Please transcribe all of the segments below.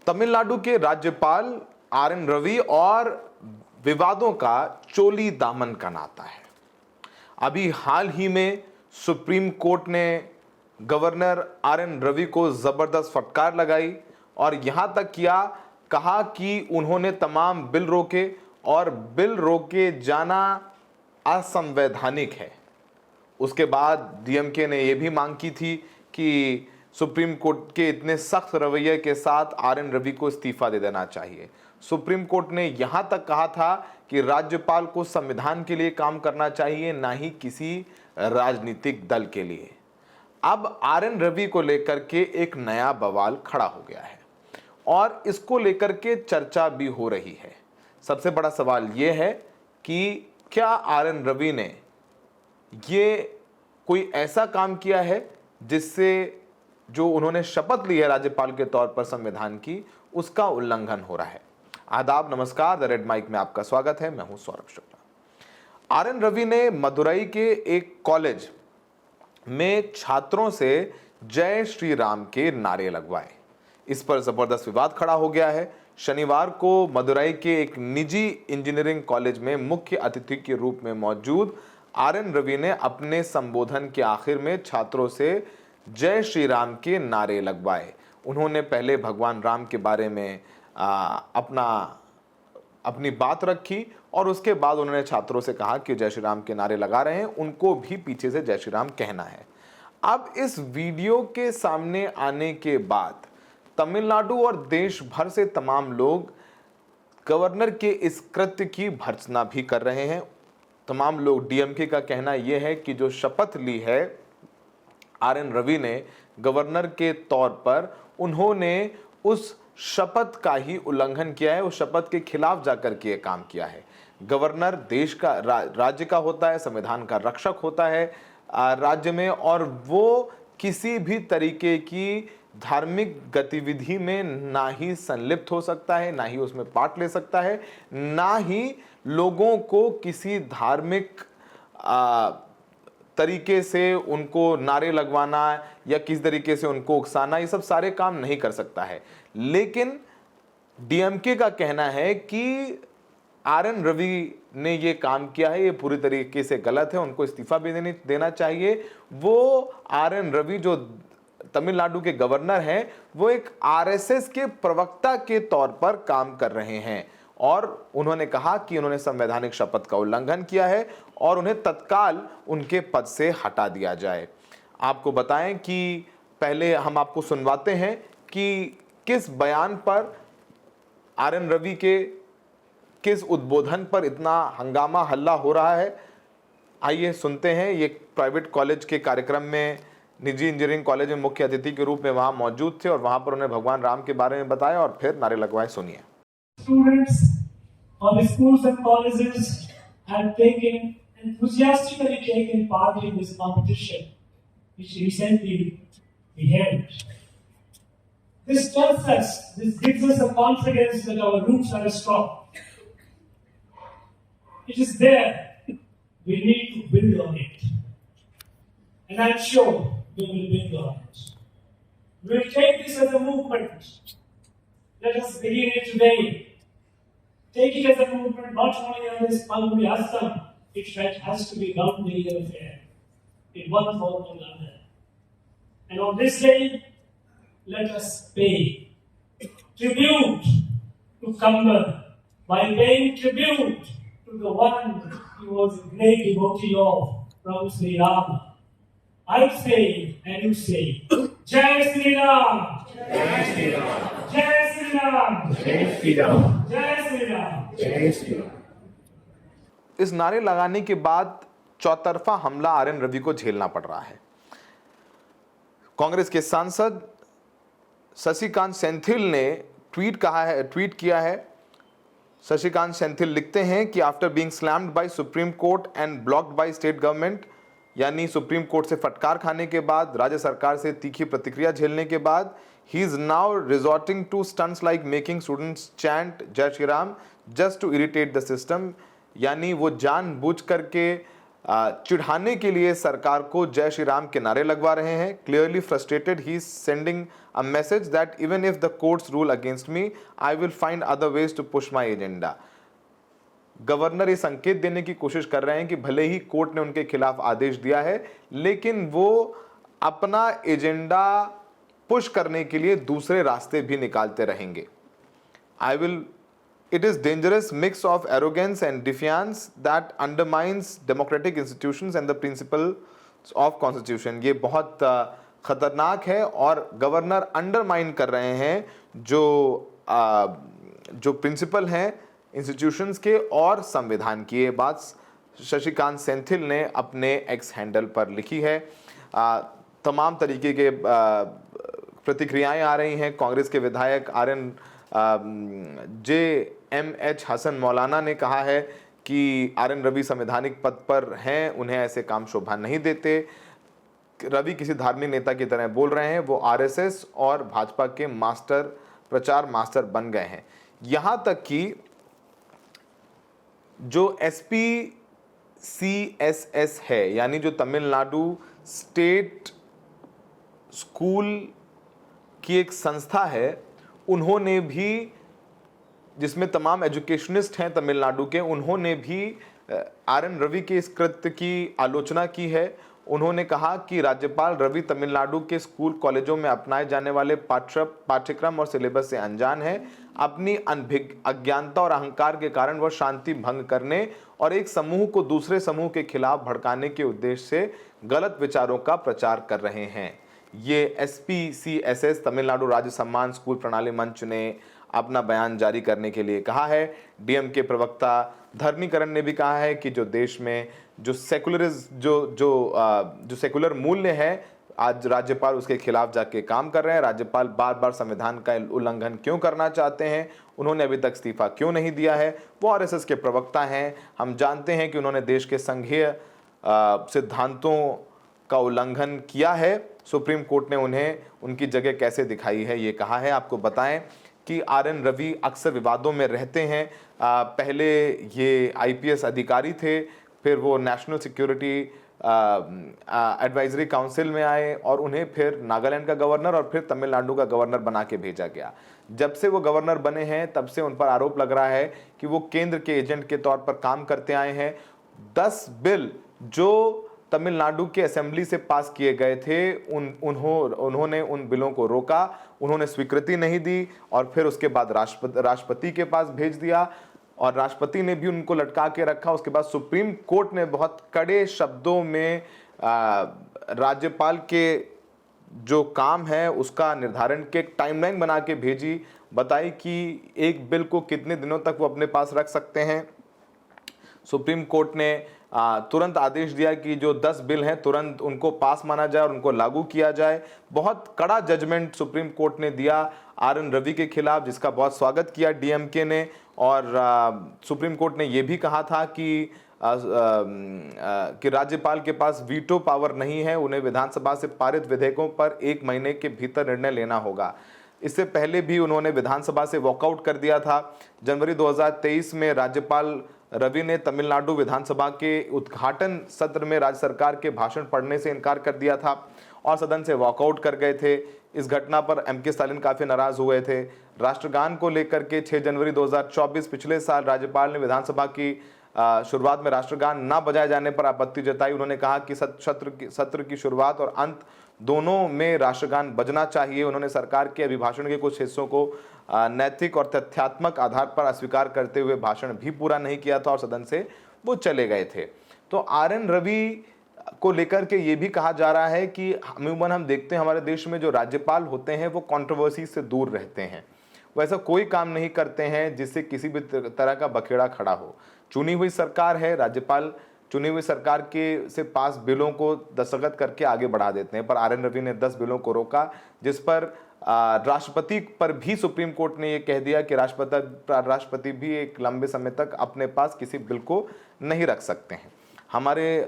तमिलनाडु के राज्यपाल आर.एन. रवि और विवादों का चोली दामन का नाता है। अभी हाल ही में सुप्रीम कोर्ट ने गवर्नर आर.एन. रवि को जबरदस्त फटकार लगाई और यहां तक किया, कहा कि उन्होंने तमाम बिल रोके और बिल रोके जाना असंवैधानिक है। उसके बाद डीएमके ने यह भी मांग की थी कि सुप्रीम कोर्ट के इतने सख्त रवैये के साथ आर.एन. रवि को इस्तीफा दे देना चाहिए। सुप्रीम कोर्ट ने यहां तक कहा था कि राज्यपाल को संविधान के लिए काम करना चाहिए, ना ही किसी राजनीतिक दल के लिए। अब आर.एन. रवि को लेकर के एक नया बवाल खड़ा हो गया है और इसको लेकर के चर्चा भी हो रही है। सबसे बड़ा सवाल यह है कि क्या आर.एन. रवि ने ये कोई ऐसा काम किया है जिससे जो उन्होंने शपथ ली है राज्यपाल के तौर पर संविधान की, उसका उल्लंघन हो रहा है। आदाब, नमस्कार, द रेड माइक में आपका स्वागत है। मैं हूं सौरभ शुक्ला। आर.एन. रवि ने मदुरई के एक कॉलेज में छात्रों से जय श्री राम के नारे लगवाए। इस पर जबरदस्त विवाद खड़ा हो गया है। शनिवार को मदुरई के एक निजी इंजीनियरिंग कॉलेज में मुख्य अतिथि के रूप में मौजूद आर.एन. रवि ने अपने संबोधन के आखिर में छात्रों से जय श्री राम के नारे लगवाए। उन्होंने पहले भगवान राम के बारे में अपनी बात रखी और उसके बाद उन्होंने छात्रों से कहा कि जय श्री राम के नारे लगा रहे हैं, उनको भी पीछे से जय श्री राम कहना है। अब इस वीडियो के सामने आने के बाद तमिलनाडु और देश भर से तमाम लोग गवर्नर के इस कृत्य की भर्त्सना भी कर रहे हैं। तमाम लोग, डीएमके का कहना यह है कि जो शपथ ली है आर.एन. रवि ने गवर्नर के तौर पर, उन्होंने उस शपथ का ही उल्लंघन किया है, उस शपथ के खिलाफ जाकर के काम किया है। गवर्नर देश का, राज्य का होता है, संविधान का रक्षक होता है राज्य में, और वो किसी भी तरीके की धार्मिक गतिविधि में ना ही संलिप्त हो सकता है, ना ही उसमें पार्ट ले सकता है, ना ही लोगों को किसी धार्मिक तरीके से उनको नारे लगवाना या किस तरीके से उनको उकसाना, ये सब सारे काम नहीं कर सकता है। लेकिन डीएमके का कहना है कि आर.एन. रवि ने ये काम किया है, ये पूरी तरीके से गलत है, उनको इस्तीफा भी देना चाहिए। वो आर.एन. रवि जो तमिलनाडु के गवर्नर हैं, वो एक आरएसएस के प्रवक्ता के तौर पर काम कर रहे हैं और उन्होंने कहा कि उन्होंने संवैधानिक शपथ का उल्लंघन किया है और उन्हें तत्काल उनके पद से हटा दिया जाए। आपको बताएं कि पहले हम आपको सुनवाते हैं कि किस बयान पर आर.एन. रवि के किस उद्बोधन पर इतना हंगामा हल्ला हो रहा है। आइए सुनते हैं। ये प्राइवेट कॉलेज के कार्यक्रम में, निजी इंजीनियरिंग कॉलेज में मुख्य अतिथि के रूप में वहां मौजूद थे और वहां पर उन्हें भगवान राम के बारे में बताया और फिर नारे लगवाए। सुनिए। Students of the schools and colleges have enthusiastically taken part in this competition, which recently we held. This gives us a confidence that our roots are strong. It is there. We need to build on it. And I'm sure we will build on it. We will take this as a movement. Let us begin it today. Take it as a movement not only on this Palguni Astam, it has to be round the year affair, in one form or another. And on this day, let us pay tribute to Kambar by paying tribute to the one who was a great devotee of from Sri Ram. I say and you say, Jai Sri Ram! Jai Sri Ram! Jai Sri Ram! Jai Sri Ram! Jai Sri Ram! Jai Sri Ram! इस नारे लगाने के बाद चौतरफा हमला RN. Ravi को झेलना पड़ रहा है। कांग्रेस के सांसद शशिकांत सेंथिल ने ट्वीट किया है। शशिकांत सेंथिल लिखते हैं कि after being slammed by supreme court and blocked by state government, यानी सुप्रीम कोर्ट से फटकार खाने के बाद, राज्य सरकार से तीखी प्रतिक्रिया झेलने के बाद, he is now resorting to stunts like making students chant Jai Shri Ram just to irritate the system. यानी वो जानबूझ करके चिढ़ाने के लिए सरकार को जय श्री राम के नारे लगवा रहे हैं। Clearly frustrated he is sending a message that even if the courts rule against me I will find other ways to push my agenda. Governor ये संकेत देने की कोशिश कर रहे हैं कि भले ही कोर्ट ने उनके खिलाफ आदेश दिया है, लेकिन वो अपना एजेंडा पुश करने के लिए दूसरे रास्ते भी निकालते रहेंगे। It is dangerous mix of arrogance and defiance that undermines democratic institutions and the principles of constitution। ये बहुत खतरनाक है और गवर्नर अंडरमाइन कर रहे हैं जो प्रिंसिपल हैं इंस्टीट्यूशंस के और संविधान की। ये बात शशिकांत सेंथिल ने अपने एक्स हैंडल पर लिखी है। तमाम तरीके के प्रतिक्रियाएं आ रही हैं। कांग्रेस के विधायक JMH हसन मौलाना ने कहा है कि RN रवि संवैधानिक पद पर हैं, उन्हें ऐसे काम शोभा नहीं देते। रवि किसी धार्मिक नेता की तरह बोल रहे हैं, वो RSS और भाजपा के प्रचार मास्टर बन गए हैं। यहां तक कि जो SPCSS है, यानी जो तमिलनाडु स्टेट स्कूल की एक संस्था है, उन्होंने भी, जिसमें तमाम एजुकेशनिस्ट हैं तमिलनाडु के, उन्होंने भी RN रवि के इस कृत्य की आलोचना की है। उन्होंने कहा कि राज्यपाल रवि तमिलनाडु के स्कूल कॉलेजों में अपनाए जाने वाले पाठ्यक्रम और सिलेबस से अनजान है। अपनी अज्ञानता और अहंकार के कारण वह शांति भंग करने और एक समूह को दूसरे समूह के खिलाफ भड़काने के उद्देश्य से गलत विचारों का प्रचार कर रहे हैं। ये SPCSS तमिलनाडु राज्य सम्मान स्कूल प्रणाली मंच ने अपना बयान जारी करने के लिए कहा है। DM के प्रवक्ता धरणीकरण ने भी कहा है कि जो देश में जो सेकुलर मूल्य है, आज राज्यपाल उसके खिलाफ जाके काम कर रहे हैं। राज्यपाल बार बार संविधान का उल्लंघन क्यों करना चाहते हैं, उन्होंने अभी तक इस्तीफा क्यों नहीं दिया है। वो RSS के प्रवक्ता हैं। हम जानते हैं कि उन्होंने देश के संघीय सिद्धांतों का उल्लंघन किया है। सुप्रीम कोर्ट ने उन्हें उनकी जगह कैसे दिखाई है, ये कहा है। आपको बताएं कि RN रवि अक्सर विवादों में रहते हैं। पहले ये IPS अधिकारी थे, फिर वो नेशनल सिक्योरिटी एडवाइजरी काउंसिल में आए और उन्हें फिर नागालैंड का गवर्नर और फिर तमिलनाडु का गवर्नर बना के भेजा गया। जब से वो गवर्नर बने हैं तब से उन पर आरोप लग रहा है कि वो केंद्र के एजेंट के तौर पर काम करते आए हैं। 10 बिल जो तमिलनाडु के असेंबली से पास किए गए थे, उन्होंने उन बिलों को रोका, उन्होंने स्वीकृति नहीं दी और फिर उसके बाद राष्ट्रपति के पास भेज दिया और राष्ट्रपति ने भी उनको लटका के रखा। उसके बाद सुप्रीम कोर्ट ने बहुत कड़े शब्दों में राज्यपाल के जो काम है उसका निर्धारण के एक टाइमलाइन बना के भेजी, बताई कि एक बिल को कितने दिनों तक वो अपने पास रख सकते हैं। सुप्रीम कोर्ट ने तुरंत आदेश दिया कि जो 10 बिल हैं तुरंत उनको पास माना जाए और उनको लागू किया जाए। बहुत कड़ा जजमेंट सुप्रीम कोर्ट ने दिया RN रवि के खिलाफ, जिसका बहुत स्वागत किया DMK ने। और सुप्रीम कोर्ट ने यह भी कहा था कि राज्यपाल के पास वीटो पावर नहीं है, उन्हें विधानसभा से पारित विधेयकों पर 1 महीने के भीतर निर्णय लेना होगा। इससे पहले भी उन्होंने विधानसभा से वॉकआउट कर दिया था। जनवरी 2023 में राज्यपाल रवि ने तमिलनाडु विधानसभा के उद्घाटन सत्र में राज्य सरकार के भाषण पढ़ने से इनकार कर दिया था और सदन से वॉकआउट कर गए थे। इस घटना पर MK स्टालिन काफी नाराज हुए थे। राष्ट्रगान को लेकर के 6 जनवरी 2024 पिछले साल राज्यपाल ने विधानसभा की शुरुआत में राष्ट्रगान ना बजाए जाने पर आपत्ति जताई। उन्होंने कहा कि सत्र की शुरुआत और अंत दोनों में राष्ट्रगान बजना चाहिए। उन्होंने सरकार के अभिभाषण के कुछ हिस्सों को नैतिक और तथ्यात्मक आधार पर अस्वीकार करते हुए भाषण भी पूरा नहीं किया था और सदन से वो चले गए थे। तो RN रवि को लेकर के ये भी कहा जा रहा है कि अमूमन हम देखते हैं हमारे देश में जो राज्यपाल होते हैं वो कंट्रोवर्सी से दूर रहते हैं, वो ऐसा कोई काम नहीं करते हैं जिससे किसी भी तरह का बखेड़ा खड़ा हो। चुनी हुई सरकार है, राज्यपाल चुनी हुई सरकार के से पास बिलों को दस्तखत करके आगे बढ़ा देते हैं। पर RN रवि ने 10 बिलों को रोका, जिस पर राष्ट्रपति पर भी सुप्रीम कोर्ट ने यह कह दिया कि राष्ट्रपति भी एक लंबे समय तक अपने पास किसी बिल को नहीं रख सकते हैं। हमारे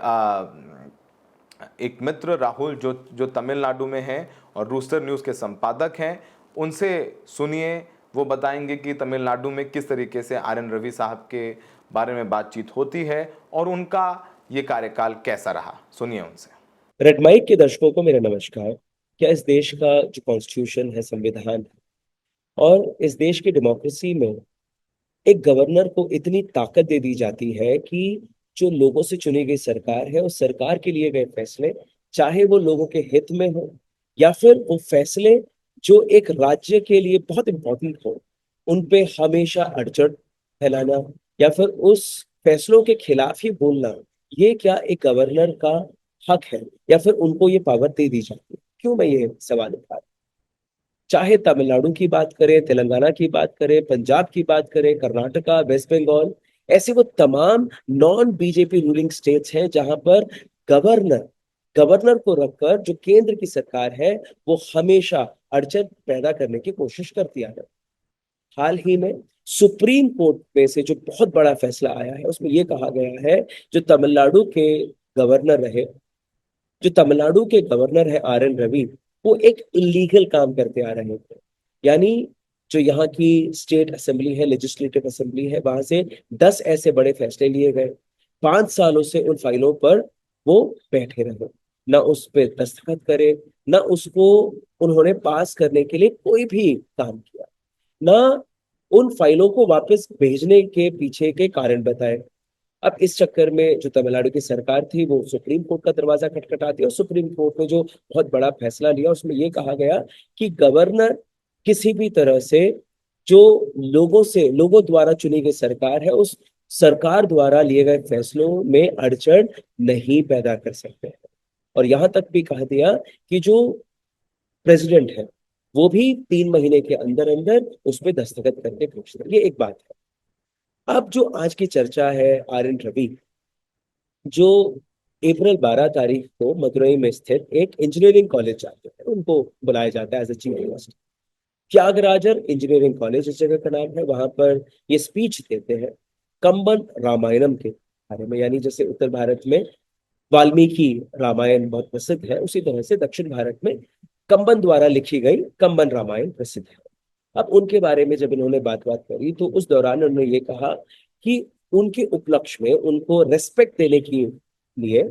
एक मित्र राहुल जो तमिलनाडु में हैं और रूस्टर न्यूज़ के संपादक हैं, उनसे सुनिए, वो बताएंगे कि तमिलनाडु में किस तरीके से RN रवि साहब के बारे में बातचीत होती है और उनका ये कार्यकाल कैसा रहा, सुनिए उनसे। रेड माइक के दर्शकों को मेरा नमस्कार। क्या इस देश का जो कॉन्स्टिट्यूशन है, संविधान है, और इस देश की डेमोक्रेसी में एक गवर्नर को इतनी ताकत दे दी जाती है कि जो लोगों से चुनी गई सरकार है, उस सरकार के लिए गए फैसले, चाहे वो लोगों के हित में हो या फिर वो फैसले जो एक राज्य के लिए बहुत इंपॉर्टेंट हो, उन पे हमेशा अड़चन फैलाना या फिर उस फैसलों के खिलाफ ही बोलना, ये क्या एक गवर्नर का हक है या फिर उनको ये पावर दे दी जाती है? क्यों मैं ये सवाल उठा रहा हूं? चाहे तमिलनाडु की बात करें, तेलंगाना की बात करें, पंजाब की बात करें, कर्नाटका, वेस्ट बंगाल, ऐसे वो तमाम नॉन बीजेपी रूलिंग स्टेट्स हैं जहां पर गवर्नर गवर्नर को रखकर जो केंद्र की सरकार है वो हमेशा अड़चन पैदा करने की कोशिश करती आ रही है। हाल ही में सुप्रीम कोर्ट में से जो बहुत बड़ा फैसला आया है, उसमें यह कहा गया है जो तमिलनाडु के गवर्नर रहे जो तमिलनाडु के गवर्नर है RN रवि, वो एक इलीगल काम करते आ रहे थे। यानी जो यहाँ की स्टेट असेंबली है, लेजिस्लेटिव असेंबली है, वहां से 10 ऐसे बड़े फैसले लिए गए। 5 सालों से उन फाइलों पर वो बैठे रहे, ना उस पर दस्तखत करे, ना उसको उन्होंने पास करने के लिए कोई भी काम किया, ना उन फाइलों को वापस भेजने के पीछे के कारण बताए। अब इस चक्कर में जो तमिलनाडु की सरकार थी वो सुप्रीम कोर्ट का दरवाजा खटखटाती है, और सुप्रीम कोर्ट ने जो बहुत बड़ा फैसला लिया उसमें यह कहा गया कि गवर्नर किसी भी तरह से जो लोगों द्वारा चुनी गई सरकार है, उस सरकार द्वारा लिए गए फैसलों में अड़चन नहीं पैदा कर सकते हैं। और यहां तक भी कहा दिया कि जो प्रेसिडेंट है वो भी 3 महीने के अंदर अंदर उस पर दस्तखत करके भेज दे। ये एक बात है। अब जो आज की चर्चा है, RN रवि जो अप्रैल 12 तारीख को मदुरई में स्थित एक इंजीनियरिंग कॉलेज जाते हैं, उनको बुलाया जाता है as a chief guest. Thiagarajar engineering college इस जगह का नाम है। वहां पर ये स्पीच देते हैं कंबन रामायणम के बारे में। यानी जैसे उत्तर भारत में वाल्मीकि रामायण बहुत प्रसिद्ध है, उसी तरह से दक्षिण भारत में कंबन द्वारा लिखी गई कंबन रामायण प्रसिद्ध है। अब उनके बारे में जब इन्होंने बात करी तो उस दौरान उन्होंने ये कहा कि उनके उपलक्ष्य में उनको रेस्पेक्ट देने के लिए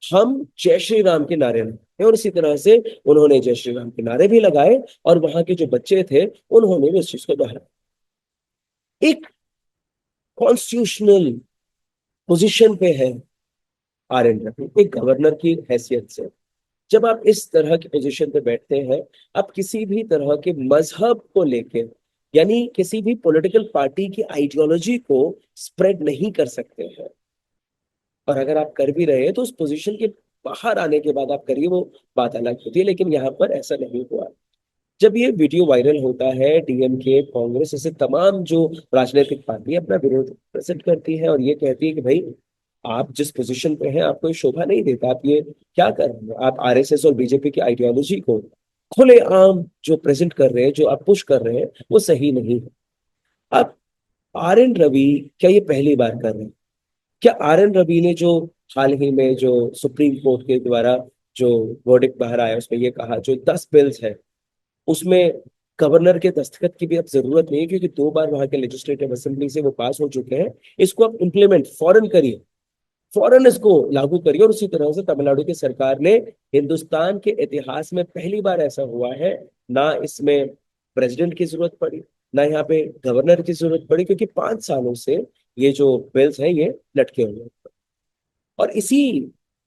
हम जय श्री राम के नारे लगाए, और इसी तरह से उन्होंने जय श्री राम के नारे भी लगाए, और वहां के जो बच्चे थे उन्होंने भी इस चीज को दोहराया। एक कॉन्स्टिट्यूशनल पोजीशन पे है RN रवि, एक गवर्नर की हैसियत से। जब आप इस तरह की पोजीशन पे बैठते हैं, आप किसी भी तरह के मजहब को लेकर, यानी किसी भी पॉलिटिकल पार्टी की आइडियोलॉजी को स्प्रेड नहीं कर सकते हैं। और अगर आप कर भी रहे हैं तो उस पोजीशन के बाहर आने के बाद आप करिए, वो बात अलग होती है। लेकिन यहाँ पर ऐसा नहीं हुआ। जब ये वीडियो वायरल होता है, DMK, कांग्रेस, ऐसे तमाम जो राजनीतिक पार्टी अपना विरोध प्रकट करती है और ये कहती है कि भाई आप जिस पोजीशन पे हैं आपको ये शोभा नहीं देता, आप ये क्या कर रहे हैं, आप RSS और बीजेपी की आइडियोलॉजी को खुलेआम जो प्रेजेंट कर रहे हैं, जो आप पुश कर रहे हैं, वो सही नहीं है। अब RN रवि क्या ये पहली बार कर रहे हैं? क्या RN रवि ने जो हाल ही में जो सुप्रीम कोर्ट के द्वारा जो वर्डिक्ट बाहर आया उसमें ये कहा जो 10 बिल्स है उसमें गवर्नर के दस्तखत की भी अब जरूरत नहीं है, क्योंकि 2 बार वहां के लेजिस्लेटिव असेंबली से वो पास हो चुके हैं, इसको आप इम्प्लीमेंट फौरन करिए, फौरन इसको लागू करिए। और उसी तरह से तमिलनाडु की सरकार ने, हिंदुस्तान के इतिहास में पहली बार ऐसा हुआ है, ना इसमें प्रेसिडेंट की जरूरत पड़ी, ना यहाँ पे गवर्नर की जरूरत पड़ी, क्योंकि 5 सालों से ये जो बिल्स हैं ये लटके हुए हैं। और इसी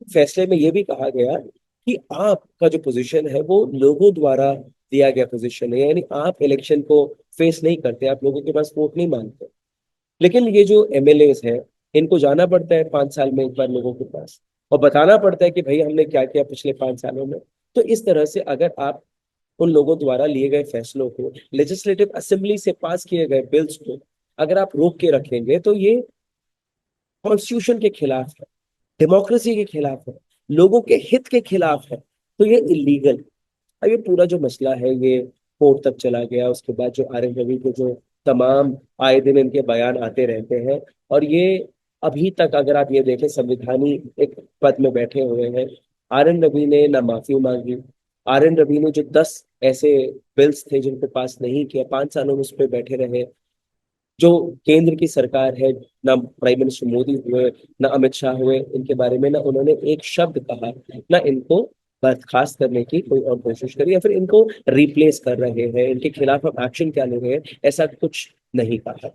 फैसले में ये भी कहा गया कि आपका जो पोजीशन है वो लोगों द्वारा दिया गया पोजीशन है, यानी आप इलेक्शन को फेस नहीं करते, आप लोगों के पास वोट नहीं मांगते। लेकिन ये जो MLAs हैं, इनको जाना पड़ता है 5 साल में एक बार लोगों के पास, और बताना पड़ता है कि भाई हमने क्या किया पिछले 5 सालों में। तो इस तरह से अगर आप उन लोगों द्वारा लिए गए फैसलों को, लेजिस्लेटिव असेंबली से पास किए गए बिल्स को अगर आप रोक के रखेंगे तो ये कॉन्स्टिट्यूशन के खिलाफ है, डेमोक्रेसी के खिलाफ है, लोगों के हित के खिलाफ है, तो ये इलीगल। अब ये पूरा जो मसला है ये कोर्ट तक चला गया। उसके बाद जो RN रवि को जो तमाम आए दिन इनके बयान आते रहते हैं, और ये अभी तक अगर आप ये देखें संविधानी एक पद में बैठे हुए हैं। RN रवि ने ना माफी मांगी। RN रवि ने जो 10 ऐसे बिल्स थे जिनको पास नहीं किया, 5 सालों में उस पर बैठे रहे। जो केंद्र की सरकार है, ना प्राइम मिनिस्टर मोदी हुए, ना अमित शाह हुए, इनके बारे में ना उन्होंने एक शब्द कहा, ना इनको बर्खास्त करने की कोई और कोशिश करी या फिर इनको रिप्लेस कर रहे हैं, इनके खिलाफ हम एक्शन क्या ले रहे हैं, ऐसा कुछ नहीं कहा।